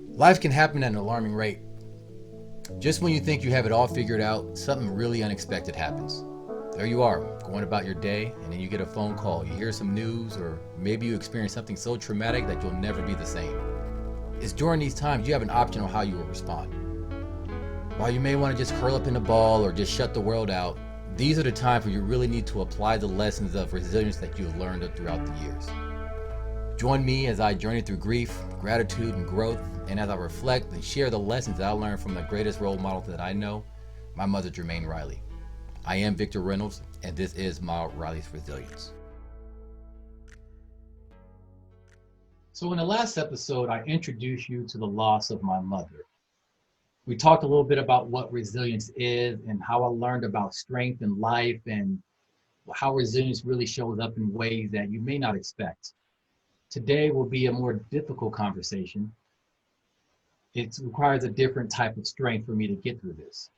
Life can happen at an alarming rate. Just when you think you have it all figured out, something really unexpected happens. There you are, going about your day, and then you get a phone call, you hear some news, or maybe you experience something so traumatic that you'll never be the same. It's during these times you have an option on how you will respond. While you may want to just curl up in a ball or just shut the world out, these are the times where you really need to apply the lessons of resilience that you've learned throughout the years. Join me as I journey through grief, gratitude, and growth, and as I reflect and share the lessons that I learned from the greatest role model that I know, my mother, Jermaine Riley. I am Victor Reynolds, and this is Mild Riley's Resilience. So in the last episode, I introduced you to the loss of my mother. We talked a little bit about what resilience is and how I learned about strength in life and how resilience really shows up in ways that you may not expect. Today will be a more difficult conversation. It requires a different type of strength for me to get through this.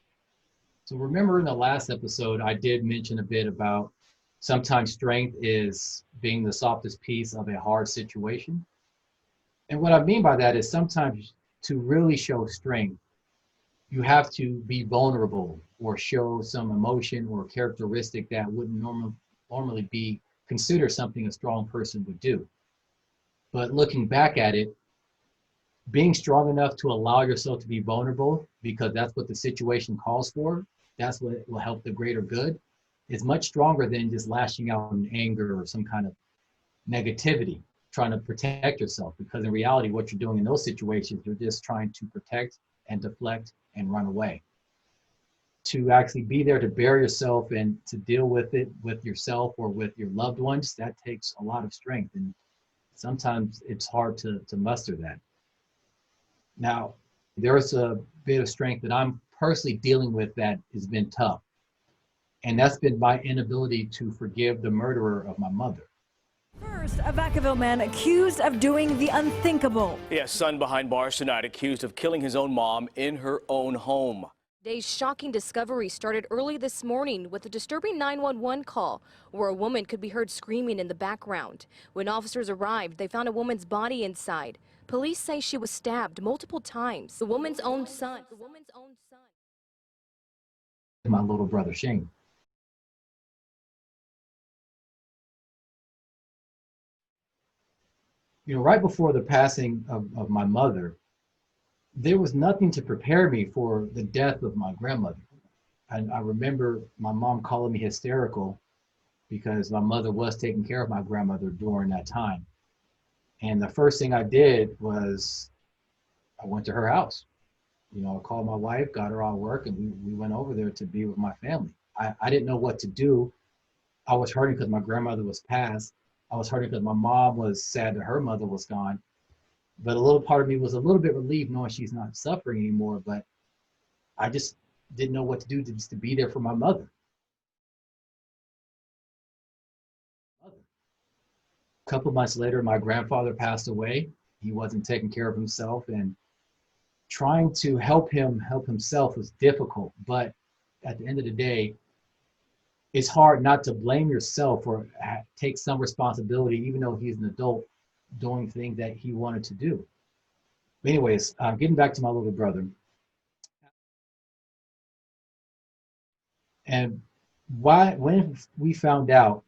So remember in the last episode, I did mention a bit about sometimes strength is being the softest piece of a hard situation. And what I mean by that is sometimes to really show strength, you have to be vulnerable or show some emotion or characteristic that wouldn't normally be considered something a strong person would do. But looking back at it, being strong enough to allow yourself to be vulnerable, because that's what the situation calls for, that's what will help the greater good, is much stronger than just lashing out in anger or some kind of negativity, trying to protect yourself. Because in reality, what you're doing in those situations, you're just trying to protect and deflect and run away. To actually be there to bear yourself and to deal with it with yourself or with your loved ones, that takes a lot of strength. And sometimes it's hard to muster that. Now, there's a bit of strength that I'm personally dealing with that has been tough. And that's been my inability to forgive the murderer of my mother. First, a Vacaville man accused of doing the unthinkable. Yes, son behind bars tonight accused of killing his own mom in her own home. Today's shocking discovery started early this morning with a disturbing 911 call where a woman could be heard screaming in the background. When officers arrived, they found a woman's body inside. Police say she was stabbed multiple times. The woman's own son. My little brother, Shane. You know, right before the passing of my mother, there was nothing to prepare me for the death of my grandmother. And I remember my mom calling me hysterical because my mother was taking care of my grandmother during that time. And the first thing I did was I went to her house. You know, I called my wife, got her out of work, and we went over there to be with my family. I didn't know what to do. I was hurting because my grandmother was passed. I was hurting because my mom was sad that her mother was gone. But a little part of me was a little bit relieved knowing she's not suffering anymore. But I just didn't know what to do just to be there for my mother. A couple of months later, my grandfather passed away. He wasn't taking care of himself, and trying to help himself was difficult. But at the end of the day, it's hard not to blame yourself or take some responsibility, even though he's an adult doing things that he wanted to do. But anyways, getting back to my little brother. And when we found out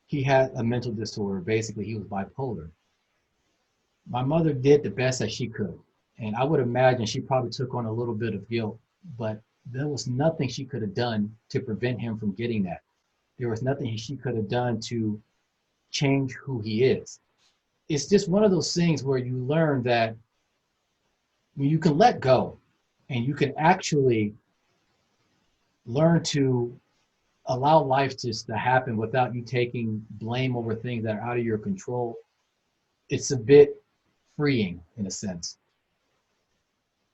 he had a mental disorder, basically he was bipolar, my mother did the best that she could. And I would imagine she probably took on a little bit of guilt, but there was nothing she could have done to prevent him from getting that. There was nothing she could have done to change who he is. It's just one of those things where you learn that when you can let go and you can actually learn to allow life just to happen without you taking blame over things that are out of your control, it's a bit freeing in a sense.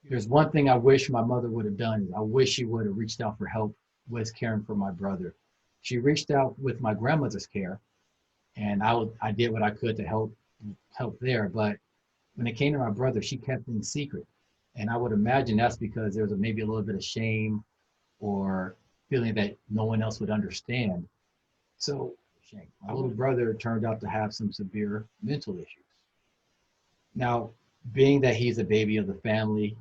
There's one thing I wish my mother would have done. I wish she would have reached out for help with caring for my brother. She reached out with my grandmother's care, and I did what I could to help there. But when it came to my brother, she kept things secret. And I would imagine that's because there was maybe a little bit of shame or feeling that no one else would understand. So my little brother turned out to have some severe mental issues. Now, being that he's a baby of the family,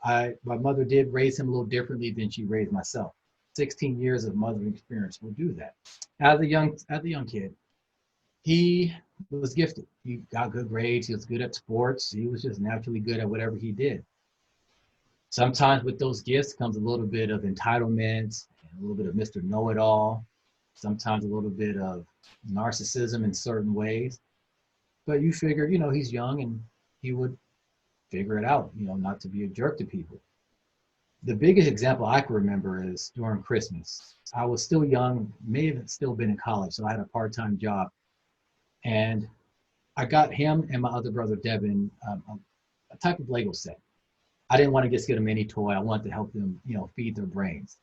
my mother did raise him a little differently than she raised myself. 16 years of mothering experience will do that. As a young kid, he was gifted. He got good grades. He was good at sports. He was just naturally good at whatever he did. Sometimes with those gifts comes a little bit of entitlement, a little bit of Mr. Know-it-all, sometimes a little bit of narcissism in certain ways. But you figure, he's young and he would figure it out, not to be a jerk to people. The biggest example I can remember is during Christmas. I was still young, may have still been in college, so I had a part-time job. And I got him and my other brother, Devin, a type of Lego set. I didn't want to just get them any toy. I wanted to help them, feed their brains.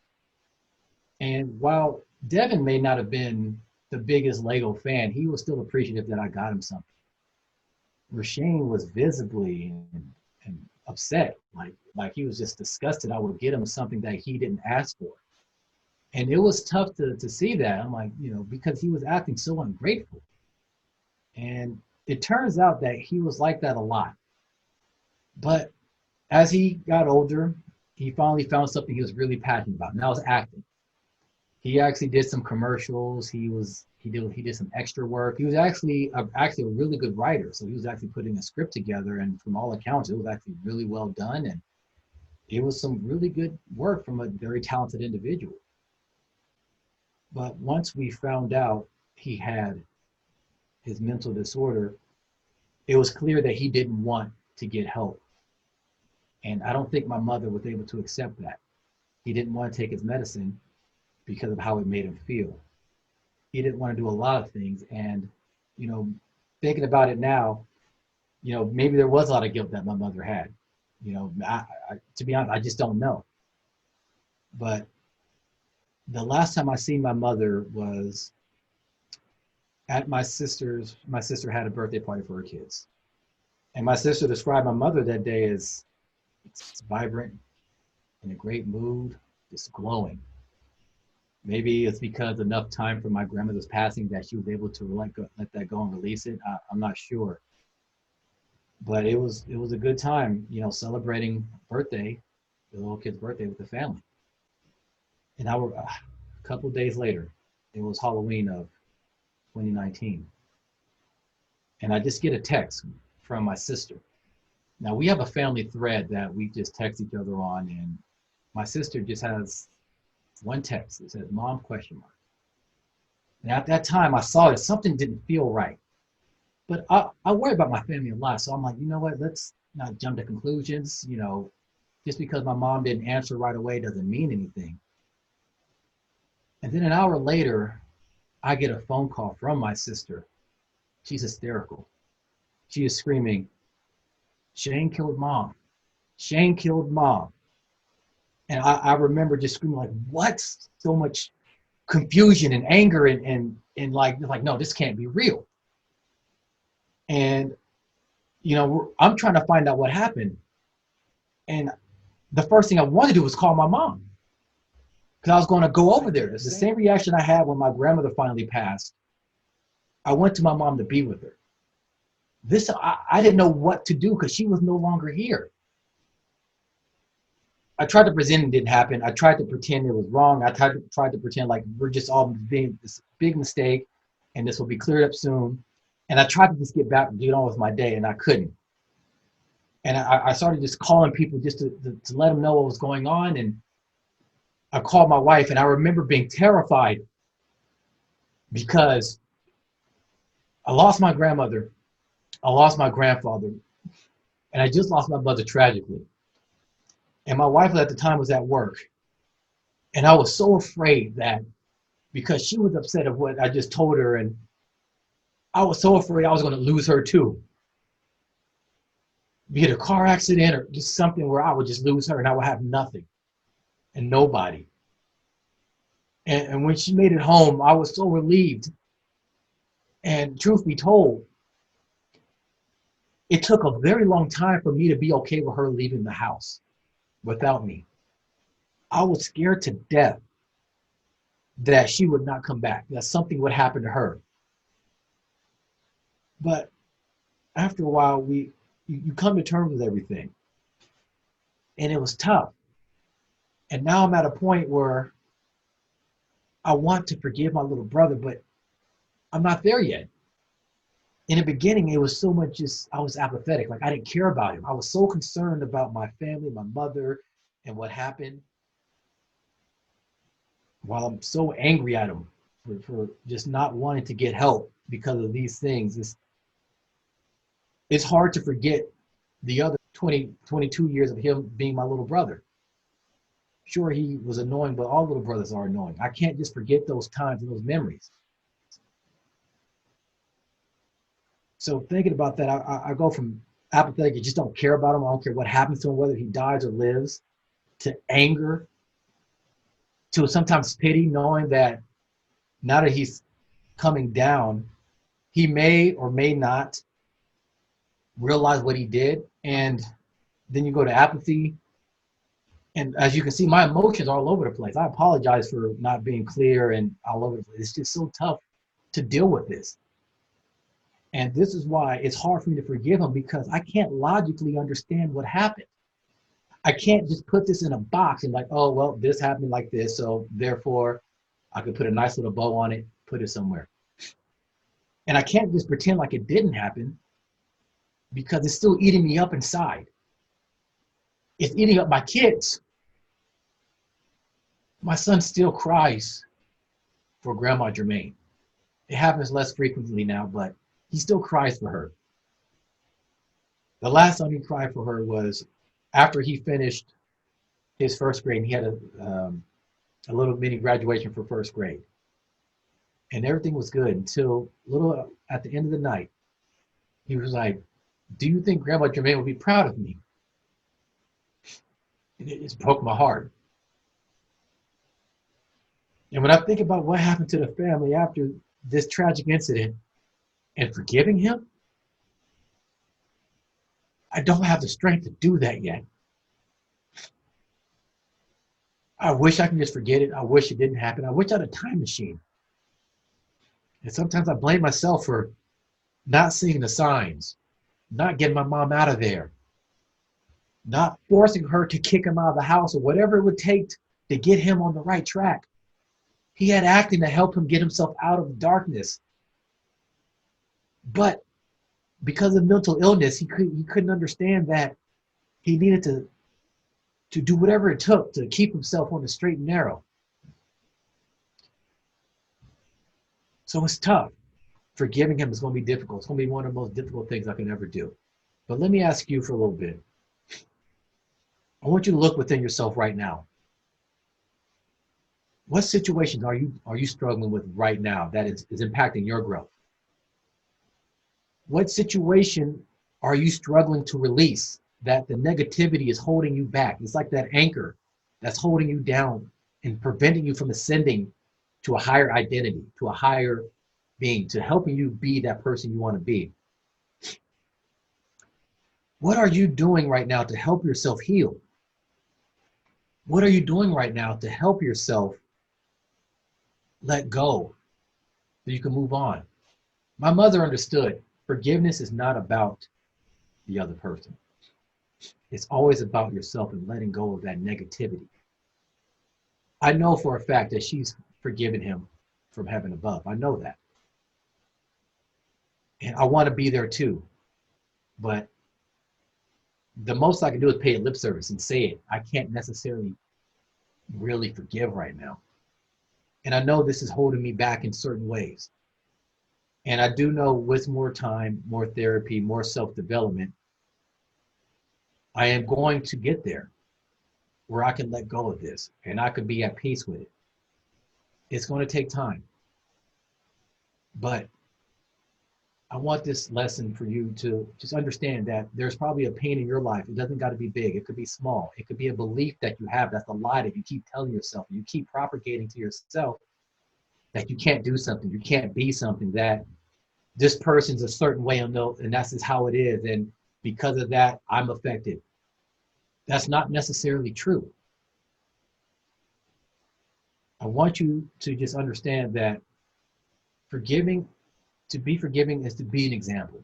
And while Devin may not have been the biggest Lego fan, he was still appreciative that I got him something. Rashane was visibly and upset, like he was just disgusted I would get him something that he didn't ask for. And it was tough to see that. I'm like, because he was acting so ungrateful. And it turns out that he was like that a lot. But as he got older, he finally found something he was really passionate about, and that was acting. He actually did some commercials. He did some extra work. He was actually a really good writer. So he was actually putting a script together, and from all accounts, it was actually really well done, and it was some really good work from a very talented individual. But once we found out he had his mental disorder, it was clear that he didn't want to get help. And I don't think my mother was able to accept that. He didn't want to take his medicine because of how it made him feel. He didn't want to do a lot of things. And, thinking about it now, maybe there was a lot of guilt that my mother had. To be honest, I just don't know. But the last time I seen my mother was at my sister had a birthday party for her kids. And my sister described my mother that day as vibrant, in a great mood, just glowing. Maybe it's because enough time from my grandmother's passing that she was able to let that go and release it. I'm not sure. But it was a good time, celebrating birthday, the little kid's birthday with the family. And a couple of days later, it was Halloween of 2019. And I just get a text from my sister. Now we have a family thread that we just text each other on, and my sister just has one text that says "Mom?" And at that time I saw that something didn't feel right. But I worry about my family a lot. So I'm like, you know what, let's not jump to conclusions. Just because my mom didn't answer right away doesn't mean anything. And then an hour later, I get a phone call from my sister. She's hysterical. She is screaming, "Shane killed Mom. Shane killed Mom." And I remember just screaming like, what? So much confusion and anger and like, no, this can't be real. And, I'm trying to find out what happened. And the first thing I wanted to do was call my mom, because I was going to go over there. It's the same reaction I had when my grandmother finally passed. I went to my mom to be with her. I didn't know what to do because she was no longer here. I tried to pretend it didn't happen. I tried to pretend it was wrong. I tried to pretend like we're just all being this big mistake and this will be cleared up soon. And I tried to just get on with my day, and I couldn't. And I started just calling people just to let them know what was going on. And I called my wife, and I remember being terrified because I lost my grandmother, I lost my grandfather, and I just lost my mother tragically. And my wife at the time was at work. And I was so afraid that, because she was upset of what I just told her, and I was so afraid I was going to lose her too. Be it a car accident or just something where I would just lose her and I would have nothing and nobody. And when she made it home, I was so relieved. And truth be told, it took a very long time for me to be okay with her leaving the house without me. I was scared to death that she would not come back, that something would happen to her. But after a while, we you come to terms with everything. And it was tough. And now I'm at a point where I want to forgive my little brother, but I'm not there yet. In the beginning, it was so much just, I was apathetic. Like I didn't care about him. I was so concerned about my family, my mother, and what happened. While I'm so angry at him for just not wanting to get help because of these things, it's hard to forget the other 20, 22 years of him being my little brother. Sure, he was annoying, but all little brothers are annoying. I can't just forget those times and those memories. So thinking about that, I go from apathetic, I just don't care about him. I don't care what happens to him, whether he dies or lives, to anger, to sometimes pity, knowing that now that he's coming down, he may or may not realize what he did. And then you go to apathy. And as you can see, my emotions are all over the place. I apologize for not being clear and all over the place. It's just so tough to deal with this. And this is why it's hard for me to forgive him, because I can't logically understand what happened. I can't just put this in a box and like, oh, well, this happened like this, so therefore I could put a nice little bow on it, put it somewhere. And I can't just pretend like it didn't happen, because it's still eating me up inside. It's eating up my kids. My son still cries for Grandma Germaine. It happens less frequently now, but he still cries for her. The last time he cried for her was after he finished his first grade. He had a little mini graduation for first grade. And everything was good until little at the end of the night, he was like, do you think Grandma Germaine would be proud of me? And it just broke my heart. And when I think about what happened to the family after this tragic incident and forgiving him, I don't have the strength to do that yet. I wish I could just forget it. I wish it didn't happen. I wish I had a time machine. And sometimes I blame myself for not seeing the signs, not getting my mom out of there, not forcing her to kick him out of the house, or whatever it would take to get him on the right track. He had acting to help him get himself out of darkness. But because of mental illness, he couldn't understand that he needed to do whatever it took to keep himself on the straight and narrow. So it's tough. Forgiving him is going to be difficult. It's going to be one of the most difficult things I can ever do. But let me ask you for a little bit. I want you to look within yourself right now. What situations are you struggling with right now that is impacting your growth? What situation are you struggling to release that the negativity is holding you back? It's like that anchor that's holding you down and preventing you from ascending to a higher identity, to a higher being, to helping you be that person you want to be. What are you doing right now to help yourself heal? What are you doing right now to help yourself let go so you can move on? My mother understood forgiveness is not about the other person. It's always about yourself and letting go of that negativity. I know for a fact that she's forgiven him from heaven above. I know that. And I want to be there too. But the most I can do is pay it lip service and say it. I can't necessarily really forgive right now. And I know this is holding me back in certain ways. And I do know with more time, more therapy, more self-development, I am going to get there where I can let go of this and I can be at peace with it. It's going to take time. But I want this lesson for you to just understand that there's probably a pain in your life. It doesn't got to be big. It could be small. It could be a belief that you have. That's a lie that you keep telling yourself. You keep propagating to yourself that you can't do something. You can't be something, that this person's a certain way and that's just how it is. And because of that, I'm affected. That's not necessarily true. I want you to just understand that to be forgiving is to be an example.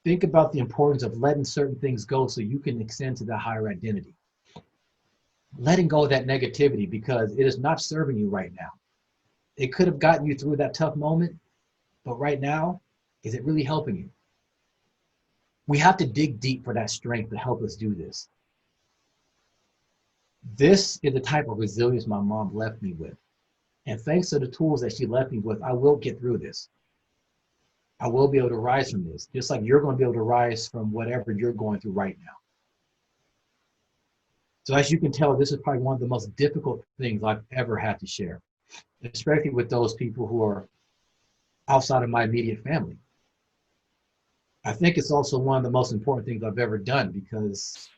think about the importance of letting certain things go so you can ascend to that higher identity. Letting go of that negativity because it is not serving you right now. It could have gotten you through that tough moment, but right now, is it really helping you? We have to dig deep for that strength to help us do this. This is the type of resilience my mom left me with. And thanks to the tools that she left me with, I will get through this. I will be able to rise from this, just like you're going to be able to rise from whatever you're going through right now. So as you can tell, this is probably one of the most difficult things I've ever had to share, especially with those people who are outside of my immediate family. I think it's also one of the most important things I've ever done because,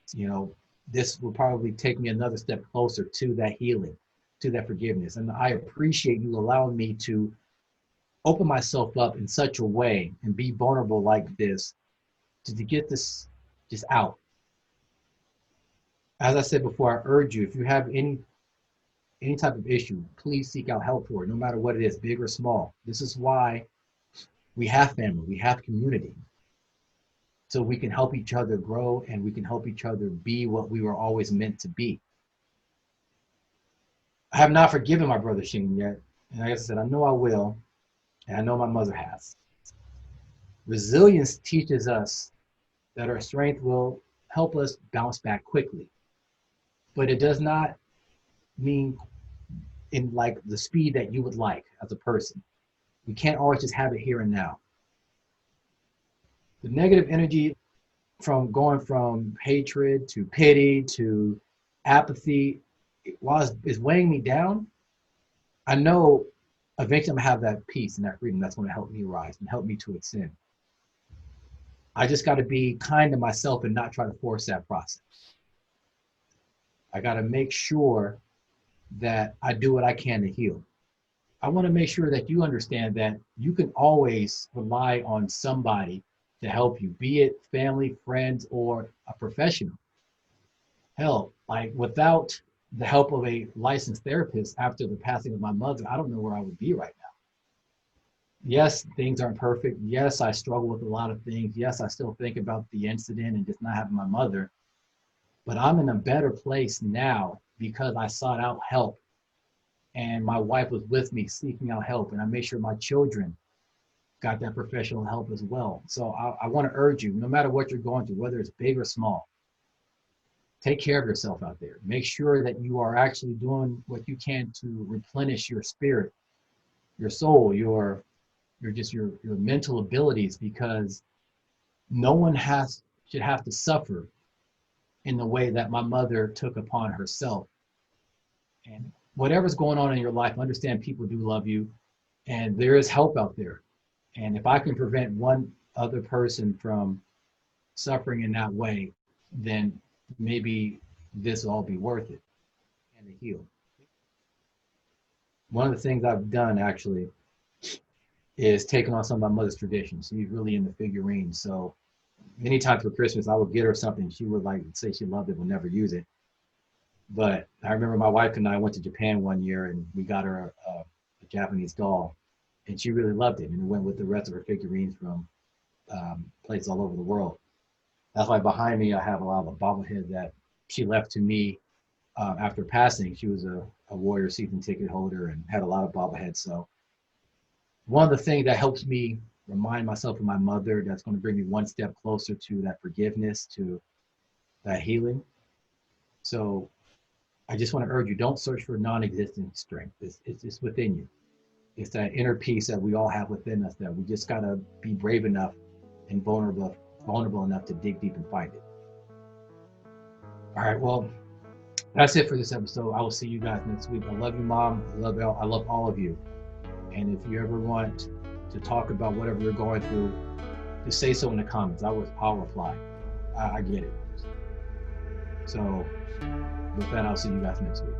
this will probably take me another step closer to that healing, to that forgiveness. And I appreciate you allowing me to open myself up in such a way and be vulnerable like this to get this just out. As I said before, I urge you, if you have any type of issue, please seek out help for it, no matter what it is, big or small. This is why we have family, we have community. So we can help each other grow and we can help each other be what we were always meant to be. I have not forgiven my brother Shane yet. And like I said, I know I will, and I know my mother has. Resilience teaches us that our strength will help us bounce back quickly. But it does not mean in like the speed that you would like as a person. We can't always just have it here and now. The negative energy from going from hatred to pity to apathy, while it's weighing me down, I know eventually I'm gonna have that peace and that freedom that's gonna help me rise and help me to ascend. I just gotta be kind to myself and not try to force that process. I gotta make sure that I do what I can to heal. I wanna make sure that you understand that you can always rely on somebody to help you, be it family, friends, or a professional. Hell, like without the help of a licensed therapist after the passing of my mother, I don't know where I would be right now. Yes, things aren't perfect. Yes, I struggle with a lot of things. Yes, I still think about the incident and just not having my mother, but I'm in a better place now because I sought out help and my wife was with me seeking out help, and I made sure my children got that professional help as well. So I want to urge you, no matter what you're going through, whether it's big or small, take care of yourself out there. Make sure that you are actually doing what you can to replenish your spirit, your soul, your mental abilities, because no one should have to suffer in the way that my mother took upon herself. And whatever's going on in your life, understand people do love you and there is help out there. And if I can prevent one other person from suffering in that way, then maybe this will all be worth it and to heal. One of the things I've done actually is taking on some of my mother's traditions. She's really into figurines. So many times for Christmas, I would get her something. She would like say she loved it, would never use it. But I remember my wife and I went to Japan one year and we got her a Japanese doll. And she really loved it, and it went with the rest of her figurines from places all over the world. That's why behind me I have a lot of the bobbleheads that she left to me after passing. She was a Warrior season ticket holder and had a lot of bobbleheads. So one of the things that helps me remind myself of my mother, that's going to bring me one step closer to that forgiveness, to that healing. So I just want to urge you, don't search for non-existent strength. It's within you. It's that inner peace that we all have within us that we just gotta be brave enough and vulnerable enough to dig deep and find it. All right, well, that's it for this episode. I will see you guys next week. I love you, Mom. I love all of you. And if you ever want to talk about whatever you're going through, just say so in the comments. I'll reply. I get it. So with that, I'll see you guys next week.